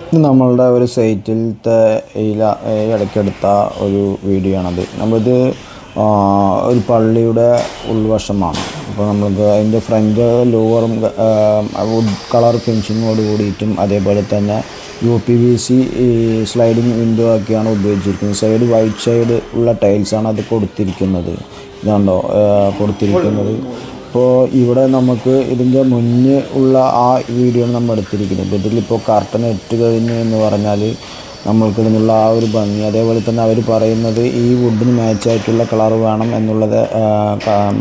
ഇത് നമ്മളുടെ ഒരു സൈറ്റിലത്തെ ഇടയ്ക്കെടുത്ത ഒരു വീഡിയോ ആണത്. നമ്മളിത് ഒരു പള്ളിയുടെ ഉൾവശമാണ്. അപ്പോൾ നമ്മൾക്ക് അതിൻ്റെ ഫ്രണ്ട് ലോവറും വുഡ് കളർ ഫിനിഷിങ്ങോട് കൂടിയിട്ടും അതേപോലെ തന്നെ UPVC സ്ലൈഡിങ് വിൻഡോ ഒക്കെയാണ് ഉപയോഗിച്ചിരിക്കുന്നത്. സൈഡ് വൈറ്റ് സൈഡ് ഉള്ള ടൈൽസാണ് അത് കൊടുത്തിരിക്കുന്നത്. ഇതുണ്ടോ കൊടുത്തിരിക്കുന്നത്. അപ്പോൾ ഇവിടെ നമുക്ക് ഇതിൻ്റെ മുന്നേ ഉള്ള ആ വീഡിയോ ആണ് നമ്മൾ എടുത്തിരിക്കുന്നത്. ഇപ്പോൾ ഇതിലിപ്പോൾ കർട്ടൻ ഇട്ട് കഴിഞ്ഞു എന്ന് പറഞ്ഞാൽ നമ്മൾക്ക് ഇതിനുള്ള ആ ഒരു ഭംഗി, അതേപോലെ തന്നെ അവർ പറയുന്നത് ഈ വുഡിന് മാച്ചായിട്ടുള്ള കളർ വേണം എന്നുള്ളത്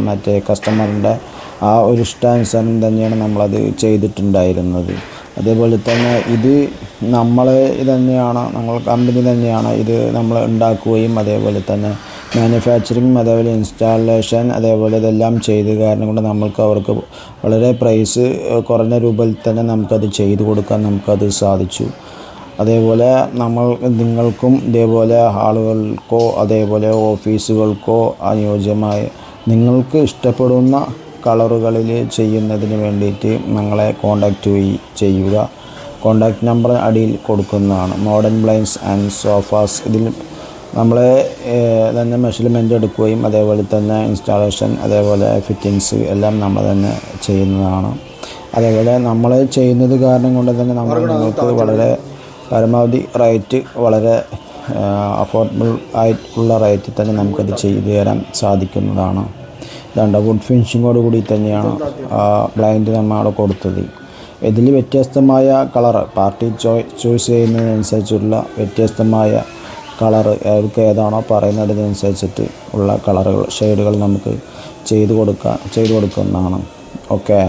മറ്റേ കസ്റ്റമറിൻ്റെ ആ ഒരു ഇഷ്ടാനുസരണം തന്നെയാണ് നമ്മളത് ചെയ്തിട്ടുണ്ടായിരുന്നത്. അതേപോലെ തന്നെ ഇത് നമ്മളെ തന്നെയാണ്, നമ്മൾ കമ്പനി തന്നെയാണ് ഇത് നമ്മൾ ഉണ്ടാക്കുകയും അതേപോലെ തന്നെ മാനുഫാക്ചറിങ് അതേപോലെ ഇൻസ്റ്റാളേഷൻ അതേപോലെ ഇതെല്ലാം ചെയ്ത് കാരണം കൊണ്ട് അവർക്ക് വളരെ പ്രൈസ് കുറഞ്ഞ രൂപയിൽ തന്നെ നമുക്കത് ചെയ്തു കൊടുക്കാൻ നമുക്കത് സാധിച്ചു. അതേപോലെ നിങ്ങൾക്കും ഇതേപോലെ ആളുകൾക്കോ അതേപോലെ ഓഫീസുകൾക്കോ അനുയോജ്യമായ നിങ്ങൾക്ക് ഇഷ്ടപ്പെടുന്ന കളറുകളിൽ ചെയ്യുന്നതിന് വേണ്ടിയിട്ട് ഞങ്ങളെ കോൺടാക്റ്റ് ചെയ്യുക. കോൺടാക്റ്റ് നമ്പർ അടിയിൽ കൊടുക്കുന്നതാണ്. Modern blinds and sofas. ഇതിൽ നമ്മളെ തന്നെ മെഷർമെൻ്റ് എടുക്കുകയും അതേപോലെ തന്നെ ഇൻസ്റ്റാളേഷൻ അതേപോലെ ഫിറ്റിങ്സ് എല്ലാം നമ്മൾ തന്നെ ചെയ്യുന്നതാണ്. അതേപോലെ നമ്മൾ ചെയ്യുന്നത് കാരണം കൊണ്ട് തന്നെ നിങ്ങൾക്ക് വളരെ പരമാവധി റേറ്റ് വളരെ അഫോർഡബിൾ ആയിട്ടുള്ള റേറ്റിൽ തന്നെ നമുക്കത് ചെയ്തു തരാൻ സാധിക്കുന്നതാണ്. ഇതാണ്ട് വുഡ് ഫിനിഷിങ്ങോട് കൂടി തന്നെയാണ് ബ്ലൈൻഡ് നമ്മൾ കൊടുത്തത്. ഇതിൽ വ്യത്യസ്തമായ കളർ പാർട്ടി ചോയ്സ് ചെയ്യുന്നതിനനുസരിച്ചുള്ള വ്യത്യസ്തമായ കളർ അവർക്ക് ഏതാണോ പറയുന്നതിനനുസരിച്ചിട്ട് ഉള്ള കളറുകൾ ഷെയ്ഡുകൾ നമുക്ക് ചെയ്തു കൊടുക്കുന്നതാണ്. ഓക്കെ.